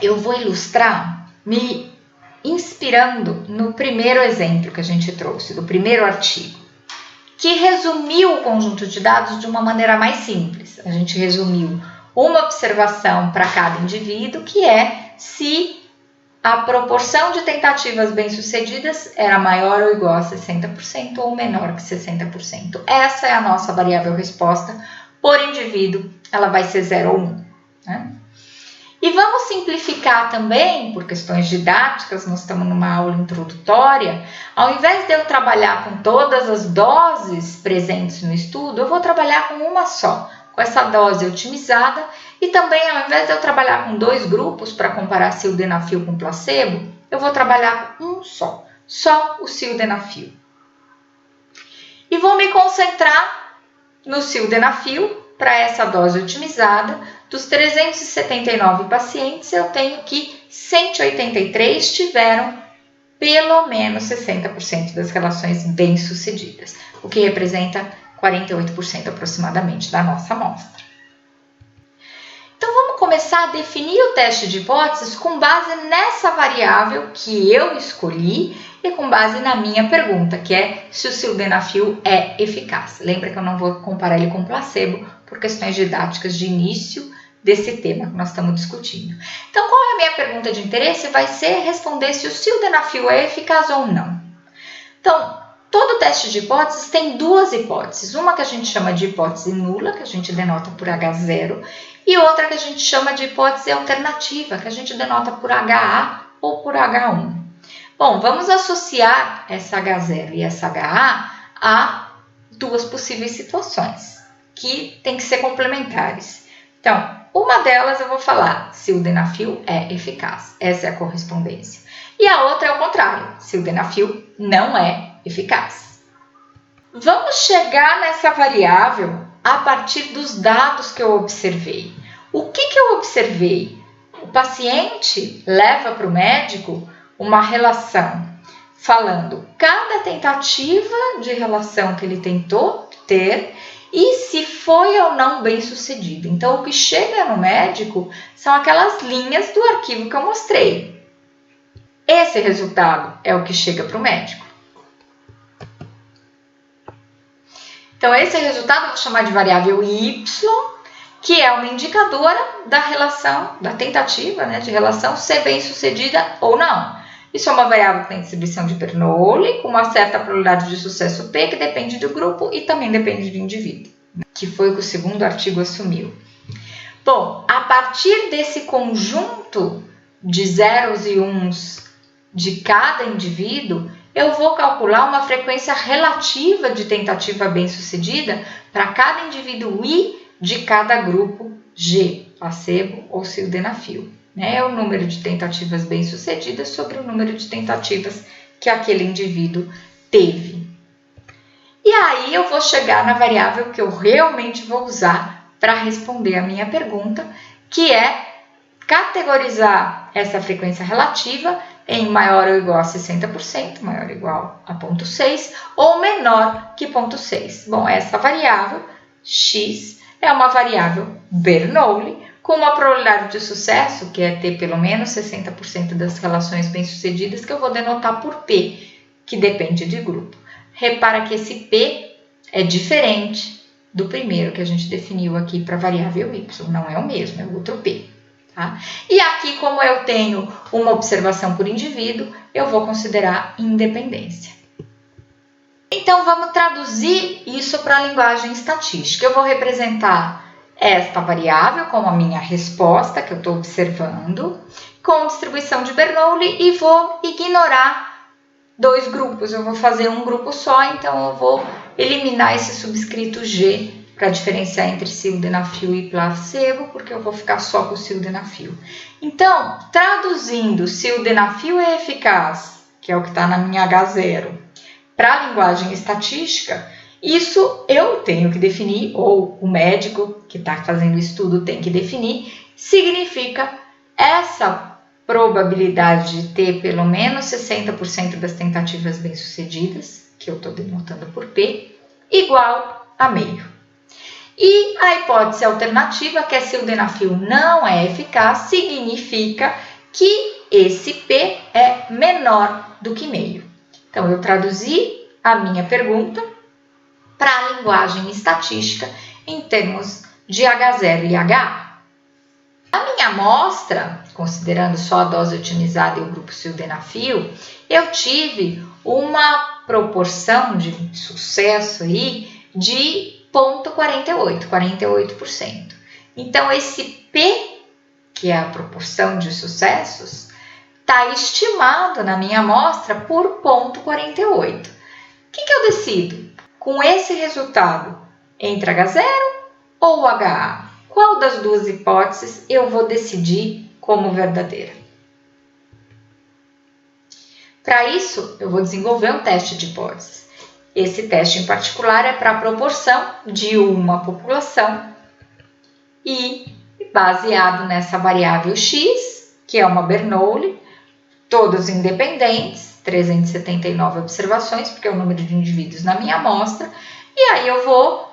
eu vou ilustrar me inspirando no primeiro exemplo que a gente trouxe, do primeiro artigo, que resumiu o conjunto de dados de uma maneira mais simples. A gente resumiu uma observação para cada indivíduo, que é se a proporção de tentativas bem-sucedidas era maior ou igual a 60% ou menor que 60%. Essa é a nossa variável resposta. Por indivíduo, ela vai ser 0 ou 1. Né? E vamos simplificar também, por questões didáticas, nós estamos numa aula introdutória, ao invés de eu trabalhar com todas as doses presentes no estudo, eu vou trabalhar com uma só, com essa dose otimizada, e também ao invés de eu trabalhar com 2 grupos para comparar sildenafil com placebo, eu vou trabalhar com um só o sildenafil. E vou me concentrar no sildenafil. Para essa dose otimizada, dos 379 pacientes, eu tenho que 183 tiveram pelo menos 60% das relações bem-sucedidas, o que representa 48% aproximadamente da nossa amostra. Então, vamos começar a definir o teste de hipóteses com base nessa variável que eu escolhi e com base na minha pergunta, que é se o sildenafil é eficaz. Lembra que eu não vou comparar ele com placebo por questões didáticas de início desse tema que nós estamos discutindo. Então, qual é a minha pergunta de interesse? Vai ser responder se o sildenafil é eficaz ou não. Então, todo teste de hipóteses tem 2 hipóteses. Uma que a gente chama de hipótese nula, que a gente denota por H0, e outra que a gente chama de hipótese alternativa, que a gente denota por HA ou por H1. Bom, vamos associar essa H0 e essa HA a 2 possíveis situações, que tem que ser complementares. Então, uma delas eu vou falar, sildenafil é eficaz. Essa é a correspondência. E a outra é o contrário, sildenafil não é eficaz. Vamos chegar nessa variável a partir dos dados que eu observei. O que eu observei? O paciente leva para o médico uma relação falando cada tentativa de relação que ele tentou ter e se foi ou não bem sucedido. Então, o que chega no médico são aquelas linhas do arquivo que eu mostrei. Esse resultado é o que chega para o médico. Então, esse resultado eu vou chamar de variável Y, que é uma indicadora da relação, da tentativa, né, de relação ser bem sucedida ou não. Isso é uma variável que tem distribuição de Bernoulli, com uma certa probabilidade de sucesso P, que depende do grupo e também depende do indivíduo, que foi o que o segundo artigo assumiu. Bom, a partir desse conjunto de zeros e uns de cada indivíduo, eu vou calcular uma frequência relativa de tentativa bem-sucedida para cada indivíduo I de cada grupo G, placebo ou sildenafil. É o número de tentativas bem-sucedidas sobre o número de tentativas que aquele indivíduo teve. E aí eu vou chegar na variável que eu realmente vou usar para responder a minha pergunta, que é categorizar essa frequência relativa em maior ou igual a 60%, maior ou igual a 0,6 ou menor que 0,6. Bom, essa variável x é uma variável Bernoulli com uma probabilidade de sucesso, que é ter pelo menos 60% das relações bem-sucedidas, que eu vou denotar por P, que depende de grupo. Repara que esse P é diferente do primeiro que a gente definiu aqui para a variável Y, não é o mesmo, é outro P. Tá? E aqui, como eu tenho uma observação por indivíduo, eu vou considerar independência. Então, vamos traduzir isso para a linguagem estatística. Eu vou representar esta variável como a minha resposta, que eu estou observando, com distribuição de Bernoulli e vou ignorar 2 grupos. Eu vou fazer um grupo só, então eu vou eliminar esse subscrito G para diferenciar entre sildenafil e placebo, porque eu vou ficar só com o sildenafil. Então, traduzindo sildenafil é eficaz, que é o que está na minha H0, para a linguagem estatística, isso eu tenho que definir, ou o médico que está fazendo o estudo tem que definir, significa essa probabilidade de ter pelo menos 60% das tentativas bem-sucedidas, que eu estou denotando por P, igual a meio. E a hipótese alternativa, que é sildenafil não é eficaz, significa que esse P é menor do que meio. Então, eu traduzi a minha pergunta para a linguagem estatística em termos de H0 e HA. A minha amostra, considerando só a dose otimizada e o grupo sildenafil, eu tive uma proporção de sucesso aí de 0,48, 48%. Então, esse P, que é a proporção de sucessos, está estimado na minha amostra por 0,48. O que eu decido? Com esse resultado, entre H0 ou HA? Qual das duas hipóteses eu vou decidir como verdadeira? Para isso, eu vou desenvolver um teste de hipóteses. Esse teste em particular é para a proporção de uma população e baseado nessa variável x, que é uma Bernoulli, todos independentes, 379 observações, porque é o número de indivíduos na minha amostra, e aí eu vou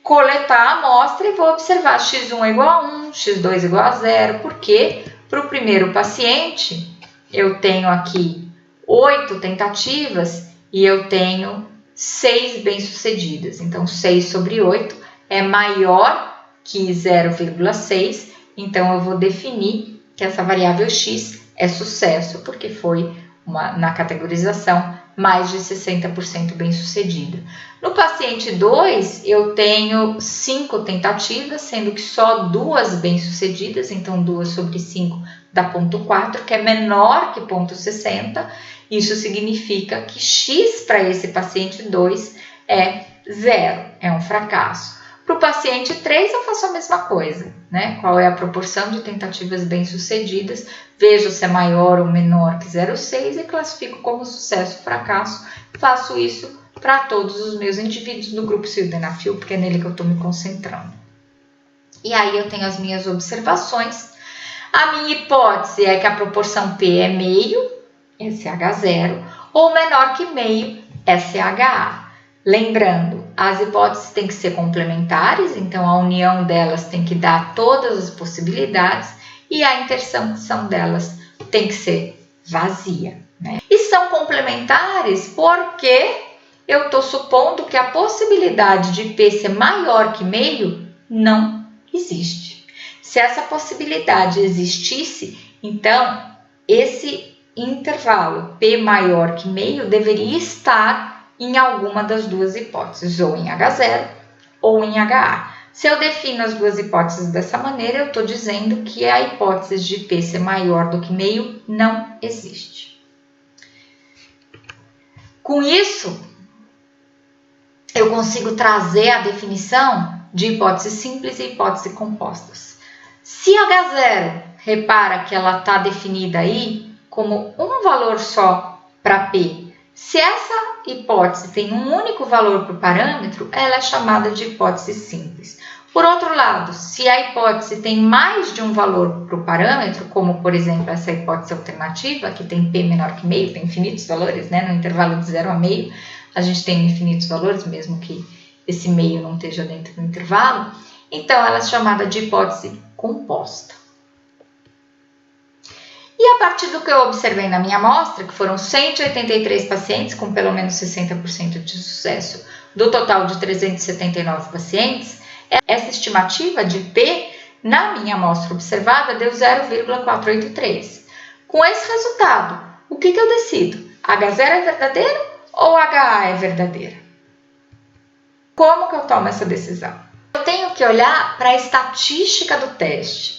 coletar a amostra e vou observar x1 é igual a 1, x2 é igual a 0, porque para o primeiro paciente eu tenho aqui 8 tentativas e eu tenho 6 bem-sucedidas. Então, 6 sobre 8 é maior que 0,6, então eu vou definir que essa variável x é sucesso, porque foi na categorização mais de 60% bem-sucedida. No paciente 2, eu tenho 5 tentativas, sendo que só 2 bem-sucedidas, então 2 sobre 5 dá 0,4, que é menor que 0,60. Isso significa que x para esse paciente 2 é 0, é um fracasso. Para o paciente 3, eu faço a mesma coisa, né? Qual é a proporção de tentativas bem-sucedidas? Vejo se é maior ou menor que 0,6 e classifico como sucesso ou fracasso. Faço isso para todos os meus indivíduos do grupo sildenafil, porque é nele que eu estou me concentrando. E aí eu tenho as minhas observações. A minha hipótese é que a proporção P é meio, esse é H0, ou menor que meio, esse é HA. Lembrando, as hipóteses têm que ser complementares, então a união delas tem que dar todas as possibilidades e a interseção delas tem que ser vazia, né? E são complementares porque eu estou supondo que a possibilidade de P ser maior que meio não existe. Se essa possibilidade existisse, então esse intervalo P maior que meio deveria estar em alguma das duas hipóteses, ou em H0 ou em HA. Se eu defino as duas hipóteses dessa maneira, eu estou dizendo que a hipótese de P ser maior do que meio não existe. Com isso, eu consigo trazer a definição de hipótese simples e hipótese compostas. Se H0, repara que ela está definida aí como um valor só para P. Se essa hipótese tem um único valor para o parâmetro, ela é chamada de hipótese simples. Por outro lado, se a hipótese tem mais de um valor para o parâmetro, como por exemplo essa hipótese alternativa, que tem P menor que meio, tem infinitos valores, né? No intervalo de 0 a meio, a gente tem infinitos valores, mesmo que esse meio não esteja dentro do intervalo. Então, ela é chamada de hipótese composta. E a partir do que eu observei na minha amostra, que foram 183 pacientes com pelo menos 60% de sucesso, do total de 379 pacientes, essa estimativa de P na minha amostra observada deu 0,483. Com esse resultado, o que eu decido? H0 é verdadeiro ou HA é verdadeira? Como que eu tomo essa decisão? Eu tenho que olhar para a estatística do teste.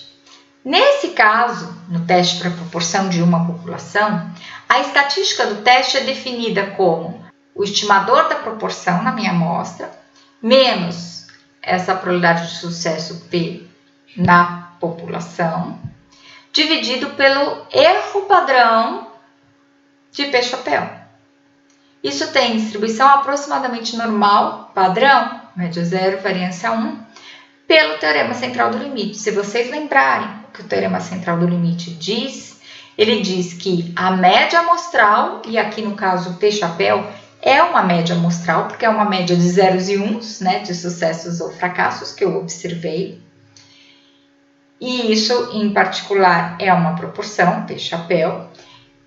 Nesse caso, no teste para proporção de uma população, a estatística do teste é definida como o estimador da proporção na minha amostra, menos essa probabilidade de sucesso P na população, dividido pelo erro padrão de P-chapéu. Isso tem distribuição aproximadamente normal, padrão, média 0, variância 1, pelo teorema central do limite. Se vocês lembrarem o que o teorema central do limite diz, ele diz que a média amostral, e aqui no caso o P-chapéu, é uma média amostral, porque é uma média de zeros e uns, né, de sucessos ou fracassos que eu observei. e isso em particular é uma proporção, P-chapéu.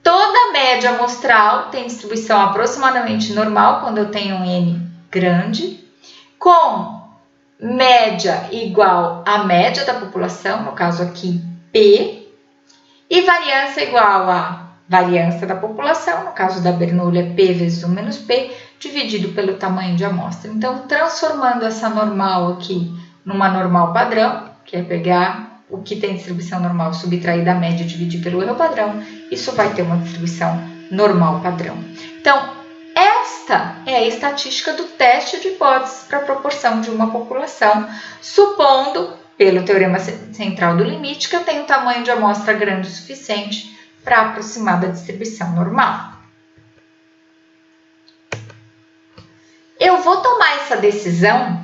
Toda média amostral tem distribuição aproximadamente normal quando eu tenho um N grande, com média igual à média da população, no caso aqui P, e variância igual à variância da população, no caso da Bernoulli P vezes 1 menos P, dividido pelo tamanho de amostra. Então, transformando essa normal aqui numa normal padrão, que é pegar o que tem distribuição normal, subtrair da média e dividir pelo erro padrão, isso vai ter uma distribuição normal padrão. Então, esta é a estatística do teste de hipóteses para a proporção de uma população, supondo, pelo teorema central do limite, que eu tenho um tamanho de amostra grande o suficiente para aproximar da distribuição normal. Eu vou tomar essa decisão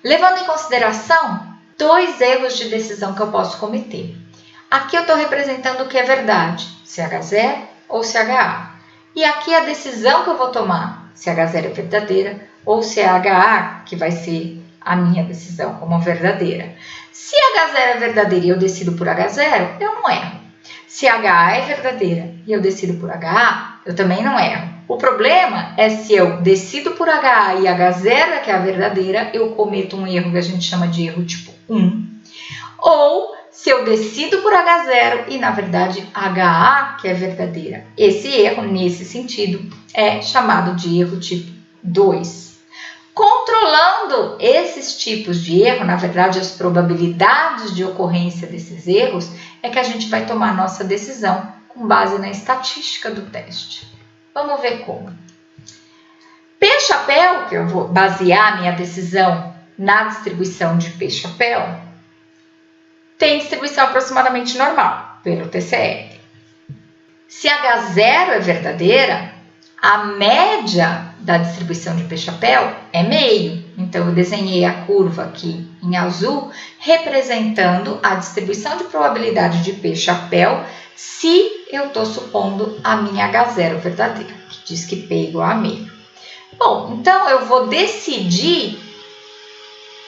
levando em consideração 2 erros de decisão que eu posso cometer. Aqui eu estou representando o que é verdade, se H0 ou se HA. E aqui a decisão que eu vou tomar, se H0 é verdadeira ou se é HA, que vai ser a minha decisão como verdadeira. Se H0 é verdadeira e eu decido por H0, eu não erro. Se HA é verdadeira e eu decido por HA, eu também não erro. O problema é se eu decido por HA e H0 é que é a verdadeira, eu cometo um erro que a gente chama de erro tipo 1. Ou se eu decido por H0 e, na verdade, HA que é verdadeira. Esse erro, nesse sentido, é chamado de erro tipo 2. Controlando esses tipos de erro, na verdade, as probabilidades de ocorrência desses erros, é que a gente vai tomar nossa decisão com base na estatística do teste. Vamos ver como. P-chapéu, que eu vou basear minha decisão na distribuição de P-chapéu, tem distribuição aproximadamente normal, pelo TCR. Se H0 é verdadeira, a média da distribuição de P-chapéu é meio. Então, eu desenhei a curva aqui em azul, representando a distribuição de probabilidade de P-chapéu se eu estou supondo a minha H0 verdadeira, que diz que P é igual a meio. Bom, então eu vou decidir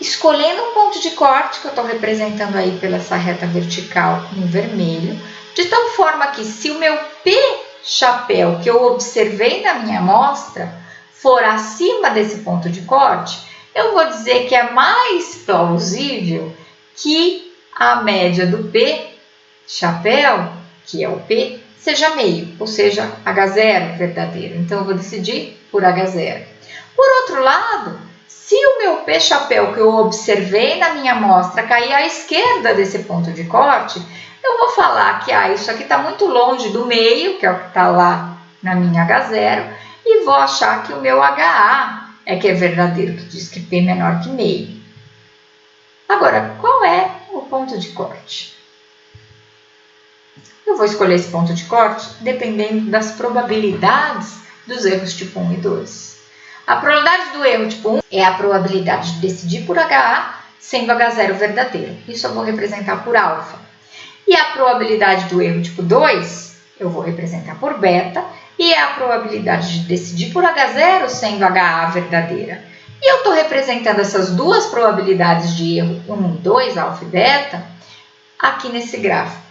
escolhendo um ponto de corte, que eu estou representando aí pela essa reta vertical em vermelho, de tal forma que se o meu P-chapéu que eu observei na minha amostra for acima desse ponto de corte, eu vou dizer que é mais plausível que a média do P-chapéu, que é o P, seja meio, ou seja, H0 verdadeiro. Então, eu vou decidir por H0. Por outro lado, se o meu P-chapéu que eu observei na minha amostra cair à esquerda desse ponto de corte, eu vou falar que isso aqui está muito longe do meio, que é o que está lá na minha H0, e vou achar que o meu HA é que é verdadeiro, que diz que P é menor que meio. Agora, qual é o ponto de corte? Eu vou escolher esse ponto de corte dependendo das probabilidades dos erros tipo 1 e 2. A probabilidade do erro tipo 1 é a probabilidade de decidir por HA sendo H0 verdadeiro. Isso eu vou representar por alfa. E a probabilidade do erro tipo 2 eu vou representar por beta. E é a probabilidade de decidir por H0 sendo HA verdadeira. E eu estou representando essas duas probabilidades de erro 1 e 2, alfa e beta, aqui nesse gráfico.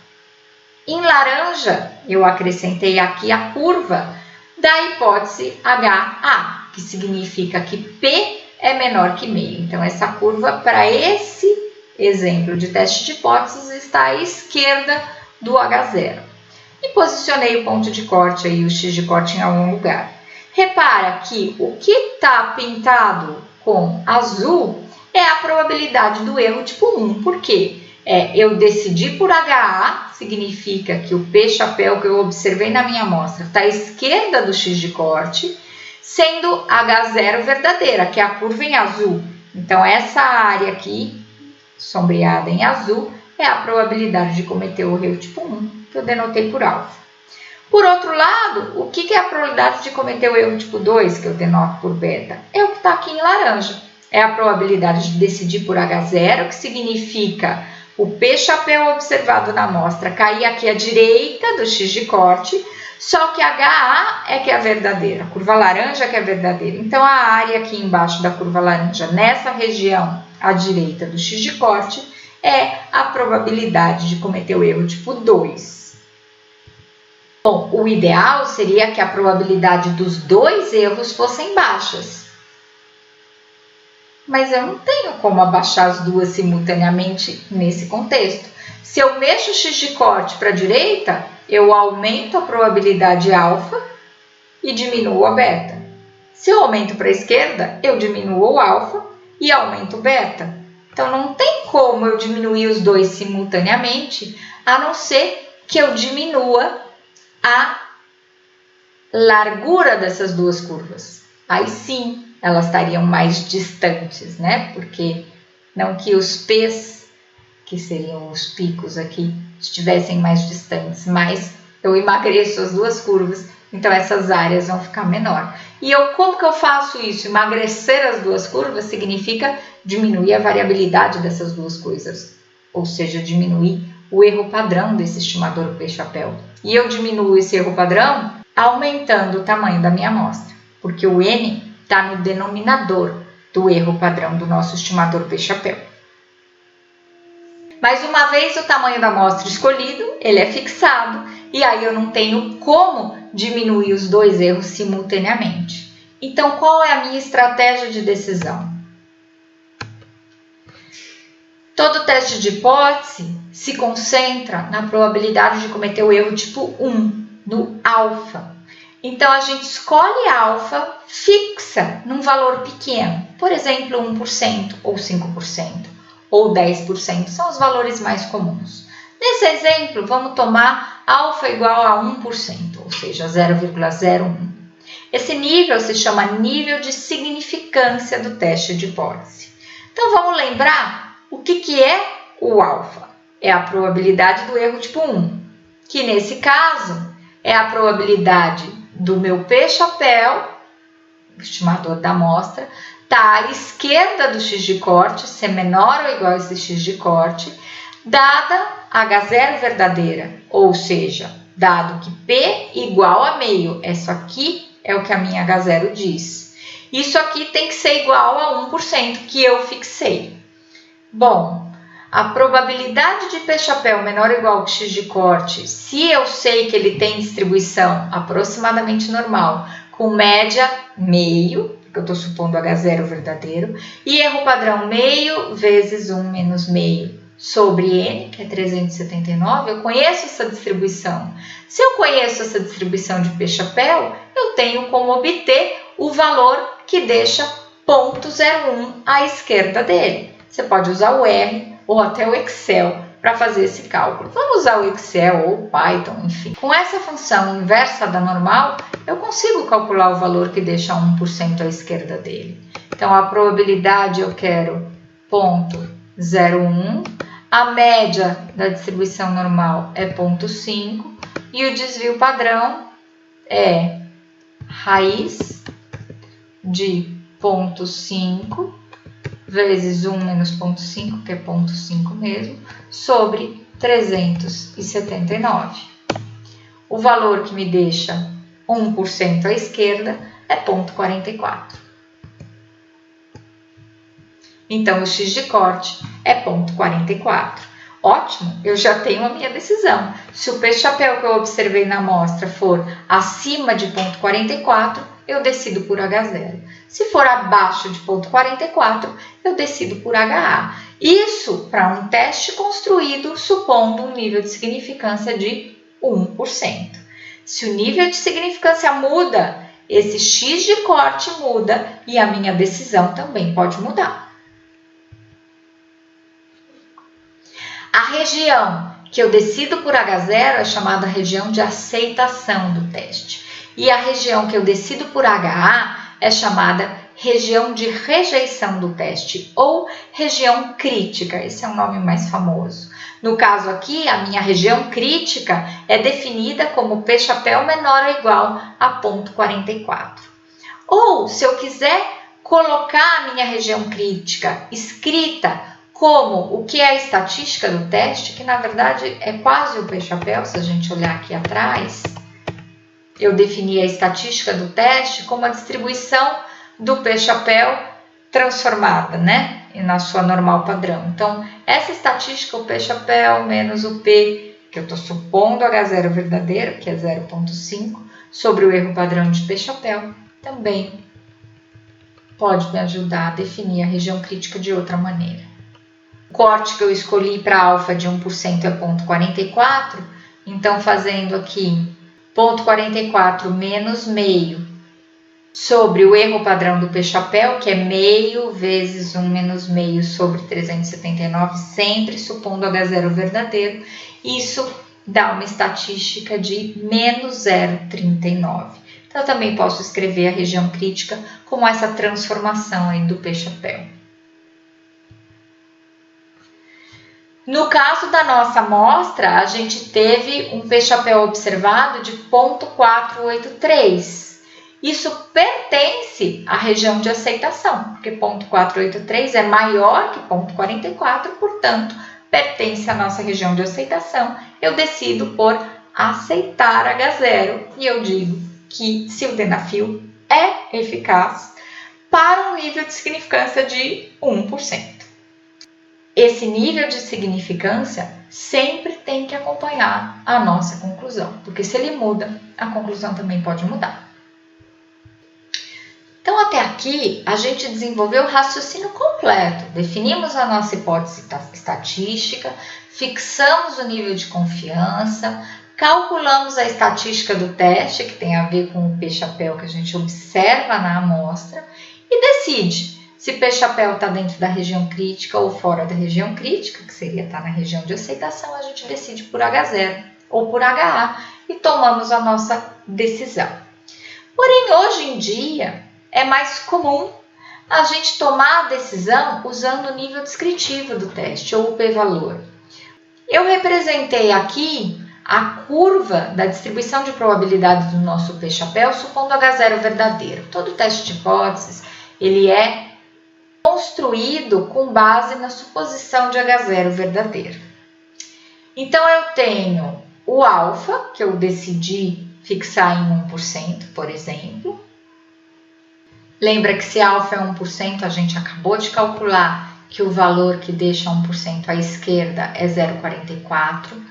Em laranja, eu acrescentei aqui a curva da hipótese HA, que significa que P é menor que meio. Então, essa curva, para esse exemplo de teste de hipóteses, está à esquerda do H0. E posicionei o ponto de corte, aí, o X de corte, em algum lugar. Repara que o que está pintado com azul é a probabilidade do erro tipo 1. Por quê? Eu decidi por HA, significa que o P-chapéu que eu observei na minha amostra está à esquerda do X de corte, sendo H0 verdadeira, que é a curva em azul. Então, essa área aqui, sombreada em azul, é a probabilidade de cometer o erro tipo 1, que eu denotei por alfa. Por outro lado, o que é a probabilidade de cometer o erro tipo 2, que eu denoto por beta? É o que está aqui em laranja. É a probabilidade de decidir por H0, que significa o P-chapéu observado na amostra cair aqui à direita do X de corte, só que HA é que é a verdadeira, a curva laranja é que é a verdadeira. Então, a área aqui embaixo da curva laranja, nessa região à direita do X de corte, é a probabilidade de cometer o erro tipo 2. Bom, o ideal seria que a probabilidade dos dois erros fossem baixas. Mas eu não tenho como abaixar as duas simultaneamente nesse contexto. Se eu mexo o x de corte para a direita, eu aumento a probabilidade alfa e diminuo a beta. Se eu aumento para a esquerda, eu diminuo o alfa e aumento o beta. Então, não tem como eu diminuir os dois simultaneamente, a não ser que eu diminua a largura dessas duas curvas. Aí sim, elas estariam mais distantes, né? Porque não que os P's, que seriam os picos aqui, estivessem mais distantes, mas eu emagreço as duas curvas, então essas áreas vão ficar menor. E como que eu faço isso? Emagrecer as duas curvas significa diminuir a variabilidade dessas duas coisas, ou seja, diminuir o erro padrão desse estimador P-chapéu. E eu diminuo esse erro padrão aumentando o tamanho da minha amostra, porque o N está no denominador do erro padrão do nosso estimador P-chapéu. Mas uma vez o tamanho da amostra escolhido, ele é fixado e aí eu não tenho como diminuir os dois erros simultaneamente. Então, qual é a minha estratégia de decisão? Todo teste de hipótese se concentra na probabilidade de cometer o erro tipo 1, no alfa. Então, a gente escolhe alfa, fixa num valor pequeno, por exemplo, 1% ou 5%. Ou 10%, são os valores mais comuns. Nesse exemplo, vamos tomar alfa igual a 1%, ou seja, 0,01. Esse nível se chama nível de significância do teste de hipótese. Então, vamos lembrar o que é o alfa? É a probabilidade do erro tipo 1, que nesse caso é a probabilidade do meu P-chapéu, estimador da amostra, está à esquerda do x de corte, ser menor ou igual a esse x de corte, dada H0 verdadeira, ou seja, dado que P igual a meio, isso aqui é o que a minha H0 diz. Isso aqui tem que ser igual a 1%, que eu fixei. Bom, a probabilidade de P-chapéu menor ou igual a x de corte, se eu sei que ele tem distribuição aproximadamente normal, com média meio, eu estou supondo H0 verdadeiro, e erro padrão meio vezes 1 menos meio sobre N, que é 379, eu conheço essa distribuição. Se eu conheço essa distribuição de P-chapéu, eu tenho como obter o valor que deixa 0,01 à esquerda dele. Você pode usar o R ou até o Excel para fazer esse cálculo. Vamos usar o Excel ou o Python, enfim. Com essa função inversa da normal, eu consigo calcular o valor que deixa 1% à esquerda dele. Então, a probabilidade eu quero 0,01, a média da distribuição normal é 0,5 e o desvio padrão é raiz de 0,5 vezes 1 menos 0,5, que é 0,5 mesmo, sobre 379. O valor que me deixa 1% à esquerda é 0,44. Então, o x de corte é 0,44. Ótimo, eu já tenho a minha decisão. Se o P-chapéu que eu observei na amostra for acima de 0,44, eu decido por H0. Se for abaixo de 0,44, eu decido por HA. Isso para um teste construído supondo um nível de significância de 1%. Se o nível de significância muda, esse x de corte muda e a minha decisão também pode mudar. A região que eu decido por H0 é chamada região de aceitação do teste. E a região que eu decido por HA é chamada região de rejeição do teste ou região crítica. Esse é um nome mais famoso. No caso aqui, a minha região crítica é definida como P-chapéu menor ou igual a 0,44. Ou, se eu quiser colocar a minha região crítica escrita como o que é a estatística do teste, que na verdade é quase o P-chapéu, se a gente olhar aqui atrás, eu defini a estatística do teste como a distribuição do P-chapéu transformada, né? na sua normal padrão. Então, essa estatística, o P-chapéu menos o P, que eu estou supondo H0 verdadeiro, que é 0,5, sobre o erro padrão de P-chapéu, também pode me ajudar a definir a região crítica de outra maneira. O corte que eu escolhi para alfa de 1% é 0,44, então fazendo aqui 0,44 menos meio sobre o erro padrão do P-chapéu, que é meio vezes 1 menos meio sobre 379, sempre supondo H0 verdadeiro, isso dá uma estatística de menos 0,39. Então, eu também posso escrever a região crítica como essa transformação aí do P-chapéu. No caso da nossa amostra, a gente teve um P-chapéu observado de 0,483. Isso pertence à região de aceitação, porque 0,483 é maior que 0,44, portanto, pertence à nossa região de aceitação. Eu decido por aceitar H0 e eu digo que sildenafil é eficaz para um nível de significância de 1%. Esse nível de significância sempre tem que acompanhar a nossa conclusão, porque se ele muda, a conclusão também pode mudar. Então, até aqui, a gente desenvolveu o raciocínio completo. Definimos a nossa hipótese estatística, fixamos o nível de confiança, calculamos a estatística do teste, que tem a ver com o P-chapéu que a gente observa na amostra, e decide se P-chapéu está dentro da região crítica ou fora da região crítica, que seria estar na região de aceitação, a gente decide por H0 ou por HA e tomamos a nossa decisão. Porém, hoje em dia, é mais comum a gente tomar a decisão usando o nível descritivo do teste, ou o p-valor. Eu representei aqui a curva da distribuição de probabilidade do nosso P-chapéu, supondo H0 verdadeiro. Todo teste de hipóteses, ele é construído com base na suposição de H0 verdadeiro. Então, eu tenho o alfa, que eu decidi fixar em 1%, por exemplo. Lembra que se alfa é 1%, a gente acabou de calcular que o valor que deixa 1% à esquerda é 0,44.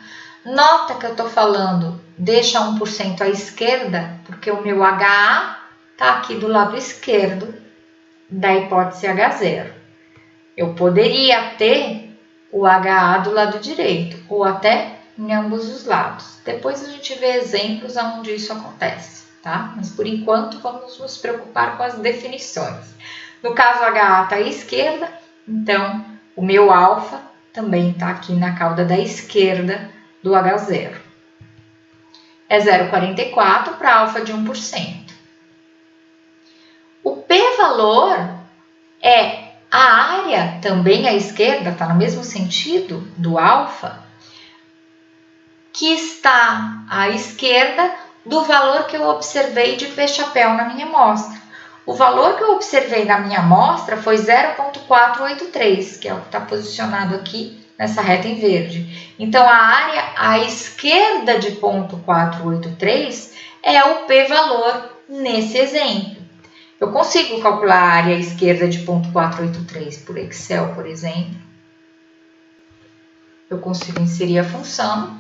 Nota que eu estou falando deixa 1% à esquerda, porque o meu HA está aqui do lado esquerdo da hipótese H0. Eu poderia ter o HA do lado direito, ou até em ambos os lados. Depois a gente vê exemplos onde isso acontece, tá? Mas por enquanto vamos nos preocupar com as definições. No caso, HA está à esquerda, então o meu alfa também está aqui na cauda da esquerda do H0. É 0,44 para alfa de 1%. O p-valor é a área também à esquerda, está no mesmo sentido do alfa, que está à esquerda do valor que eu observei de P-chapéu na minha amostra. O valor que eu observei na minha amostra foi 0,483, que é o que está posicionado aqui nessa reta em verde. Então, a área à esquerda de 0,483 é o p-valor nesse exemplo. Eu consigo calcular a área à esquerda de 0,483 por Excel, por exemplo. Eu consigo inserir a função.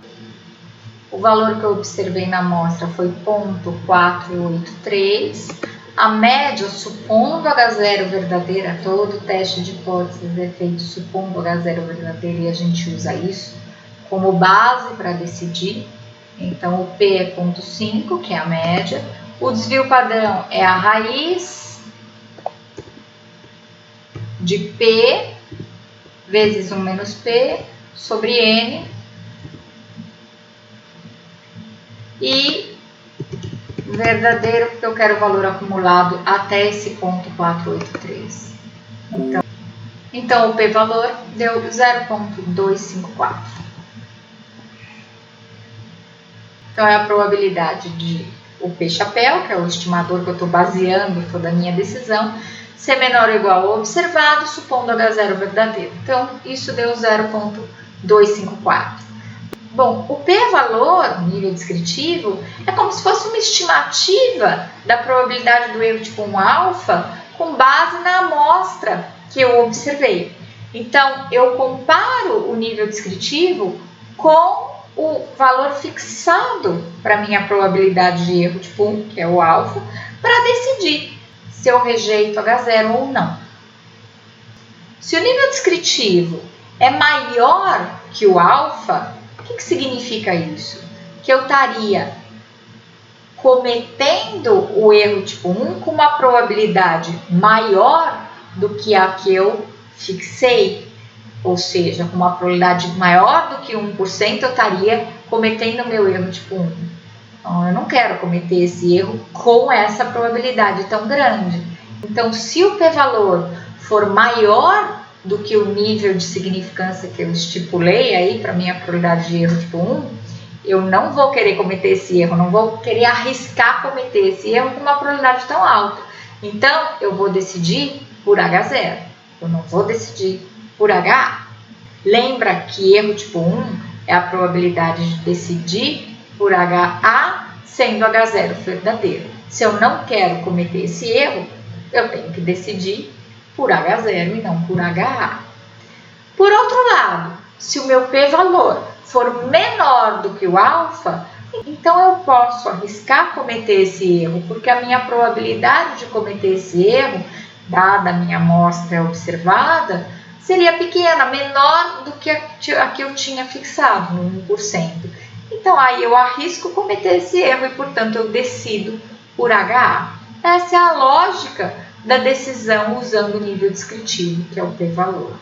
O valor que eu observei na amostra foi 0,483. A média, supondo H0 verdadeira, todo teste de hipóteses é feito supondo H0 verdadeira e a gente usa isso como base para decidir. Então, o P é 0,5, que é a média. O desvio padrão é a raiz de P vezes 1 menos P sobre N. E verdadeiro, porque eu quero o valor acumulado até esse 0,483. Então, o p-valor deu 0,254. Então, é a probabilidade de o P-chapéu, que é o estimador que eu estou baseando toda a minha decisão, ser menor ou igual ao observado, supondo H0 verdadeiro. Então, isso deu 0,254. Bom, o p-valor, nível descritivo, é como se fosse uma estimativa da probabilidade do erro tipo 1 alfa com base na amostra que eu observei. Então, eu comparo o nível descritivo com o valor fixado para minha probabilidade de erro tipo 1, que é o alfa, para decidir se eu rejeito H0 ou não. Se o nível descritivo é maior que o alfa, o que significa isso? Que eu estaria cometendo o erro tipo 1 com uma probabilidade maior do que a que eu fixei, ou seja, com uma probabilidade maior do que 1%, eu estaria cometendo o meu erro tipo 1. Então, eu não quero cometer esse erro com essa probabilidade tão grande. Então, se o p-valor for maior do que o nível de significância que eu estipulei aí para minha probabilidade de erro tipo 1, eu não vou querer cometer esse erro, não vou querer arriscar cometer esse erro com uma probabilidade tão alta. Então, eu vou decidir por H0, eu não vou decidir por HA. Lembra que erro tipo 1 é a probabilidade de decidir por HA sendo H0 verdadeiro. Se eu não quero cometer esse erro, eu tenho que decidir por H0 e não por HA. Por outro lado, se o meu p-valor for menor do que o alfa, então eu posso arriscar cometer esse erro, porque a minha probabilidade de cometer esse erro, dada a minha amostra observada, seria pequena, menor do que a que eu tinha fixado, no 1%. Então, aí eu arrisco cometer esse erro e, portanto, eu decido por HA. Essa é a lógica da decisão usando o nível descritivo, que é o p-valor.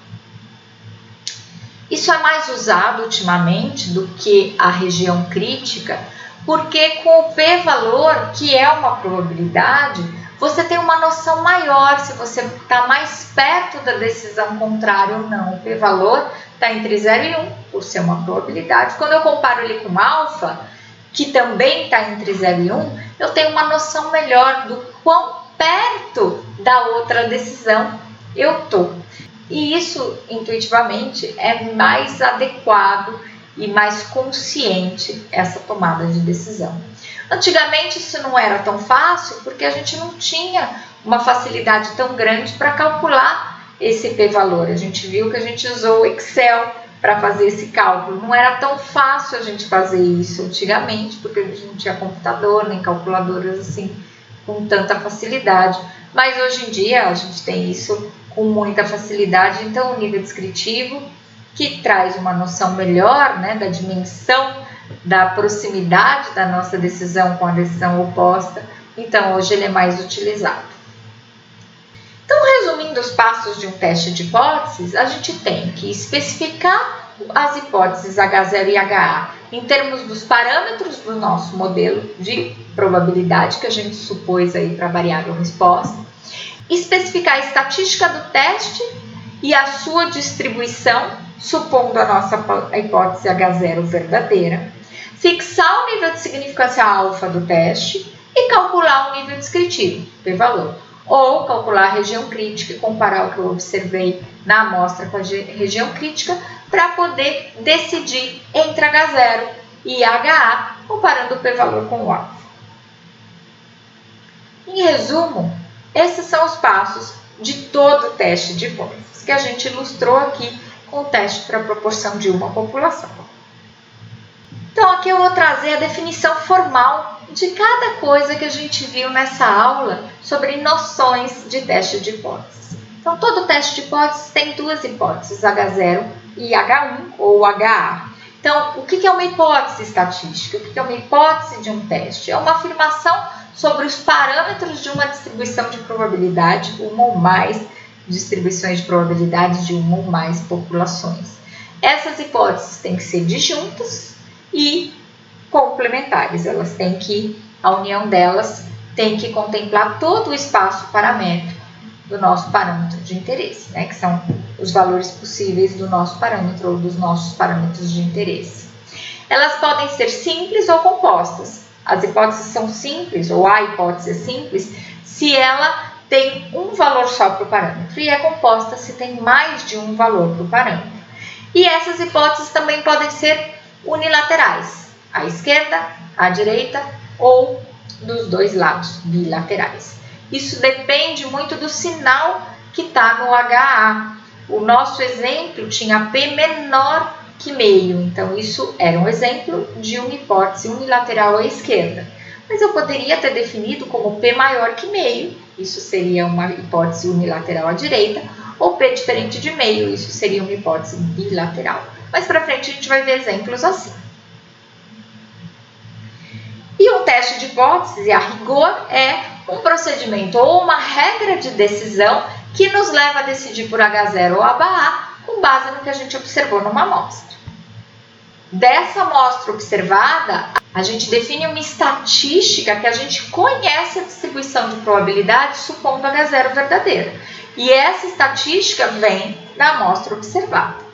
Isso é mais usado ultimamente do que a região crítica, porque com o p-valor, que é uma probabilidade, você tem uma noção maior se você está mais perto da decisão contrária ou não. O p-valor está entre 0 e 1, por ser uma probabilidade. Quando eu comparo ele com alfa, que também está entre 0 e 1, eu tenho uma noção melhor do quão perto da outra decisão eu estou. E isso, intuitivamente, é mais adequado e mais consciente essa tomada de decisão. Antigamente isso não era tão fácil porque a gente não tinha uma facilidade tão grande para calcular esse p-valor. A gente viu que a gente usou o Excel para fazer esse cálculo. Não era tão fácil a gente fazer isso antigamente, porque a gente não tinha computador nem calculadoras assim com tanta facilidade. Mas hoje em dia a gente tem isso com muita facilidade. Então o nível descritivo, que traz uma noção melhor, né, da dimensão, da proximidade da nossa decisão com a decisão oposta, então hoje ele é mais utilizado. Então, resumindo os passos de um teste de hipóteses, a gente tem que especificar as hipóteses H0 e HA em termos dos parâmetros do nosso modelo de probabilidade que a gente supôs aí para a variável resposta, especificar a estatística do teste e a sua distribuição, supondo a nossa hipótese H0 verdadeira, fixar o nível de significância alfa do teste e calcular o nível descritivo, p-valor, ou calcular a região crítica e comparar o que eu observei na amostra com a região crítica para poder decidir entre H0 e HA, comparando o p-valor com o alfa. Em resumo, esses são os passos de todo o teste de hipóteses, que a gente ilustrou aqui com o teste para a proporção de uma população. Então, aqui eu vou trazer a definição formal de cada coisa que a gente viu nessa aula sobre noções de teste de hipóteses. Então, todo teste de hipóteses tem duas hipóteses, H0 e H1 ou HA. Então, o que é uma hipótese estatística? O que é uma hipótese de um teste? É uma afirmação sobre os parâmetros de uma distribuição de probabilidade, uma ou mais distribuições de probabilidade de uma ou mais populações. Essas hipóteses têm que ser disjuntas e complementares. A união delas tem que contemplar todo o espaço paramétrico do nosso parâmetro de interesse, né, que são os valores possíveis do nosso parâmetro ou dos nossos parâmetros de interesse. Elas podem ser simples ou compostas. As hipóteses são simples, ou a hipótese é simples, se ela tem um valor só para o parâmetro, e é composta se tem mais de um valor para o parâmetro. E essas hipóteses também podem ser unilaterais, à esquerda, à direita ou dos dois lados, bilaterais. Isso depende muito do sinal que está no HA. O nosso exemplo tinha P menor que meio, então isso era um exemplo de uma hipótese unilateral à esquerda. Mas eu poderia ter definido como P maior que meio, isso seria uma hipótese unilateral à direita, ou P diferente de meio, isso seria uma hipótese bilateral. Mais para frente a gente vai ver exemplos assim. E um teste de hipótese, a rigor, é um procedimento ou uma regra de decisão que nos leva a decidir por H0 ou HA com base no que a gente observou numa amostra. Dessa amostra observada, a gente define uma estatística que a gente conhece a distribuição de probabilidade supondo H0 verdadeira. E essa estatística vem da amostra observada.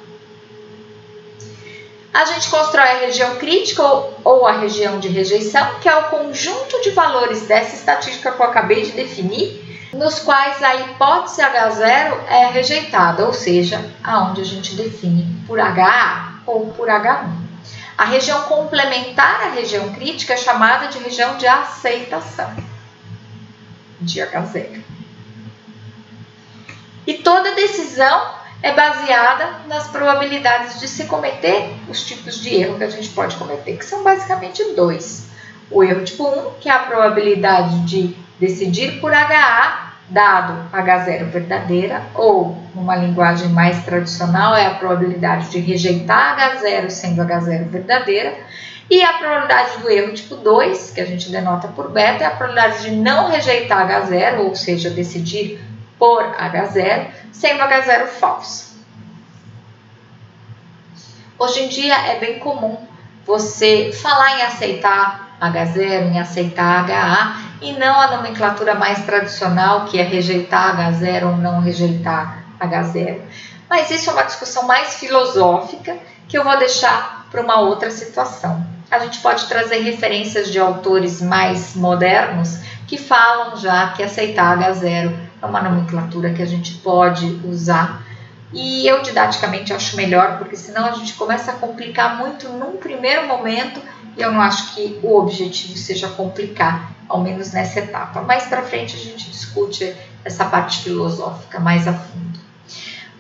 A gente constrói a região crítica ou a região de rejeição, que é o conjunto de valores dessa estatística que eu acabei de definir, nos quais a hipótese H0 é rejeitada, ou seja, aonde a gente define por HA ou por H1. A região complementar à região crítica é chamada de região de aceitação de H0. E toda decisão é baseada nas probabilidades de se cometer os tipos de erro que a gente pode cometer, que são basicamente dois. O erro tipo 1, que é a probabilidade de decidir por HA, dado H0 verdadeira, ou, numa linguagem mais tradicional, é a probabilidade de rejeitar H0 sendo H0 verdadeira, e a probabilidade do erro tipo 2, que a gente denota por beta, é a probabilidade de não rejeitar H0, ou seja, decidir por H0, sendo H0 falsa. Hoje em dia é bem comum você falar em aceitar H0, em aceitar HA, e não a nomenclatura mais tradicional, que é rejeitar H0 ou não rejeitar H0. Mas isso é uma discussão mais filosófica que eu vou deixar para uma outra situação. A gente pode trazer referências de autores mais modernos que falam já que aceitar H0 é uma nomenclatura que a gente pode usar. E eu didaticamente acho melhor, porque senão a gente começa a complicar muito num primeiro momento, e eu não acho que o objetivo seja complicar, ao menos nessa etapa. Mais para frente a gente discute essa parte filosófica mais a fundo.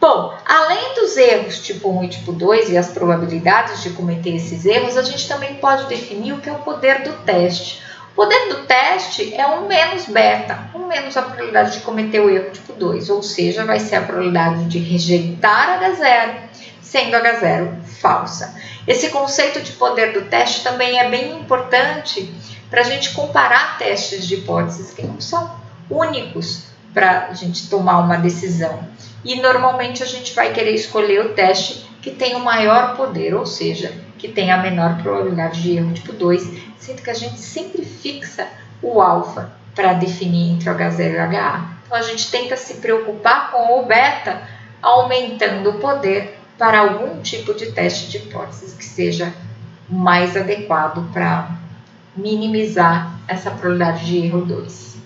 Bom, além dos erros tipo 1 e tipo 2 e as probabilidades de cometer esses erros, a gente também pode definir o que é o poder do teste. O poder do teste é 1 menos beta, 1 menos a probabilidade de cometer o erro tipo 2, ou seja, vai ser a probabilidade de rejeitar H0, sendo H0 falsa. Esse conceito de poder do teste também é bem importante para a gente comparar testes de hipóteses que não são únicos para a gente tomar uma decisão. E normalmente a gente vai querer escolher o teste que tem o maior poder, ou seja, que tem a menor probabilidade de erro tipo 2, sendo que a gente sempre fixa o alfa para definir entre o H0 e o HA. Então a gente tenta se preocupar com o beta, aumentando o poder para algum tipo de teste de hipóteses que seja mais adequado para minimizar essa probabilidade de erro 2.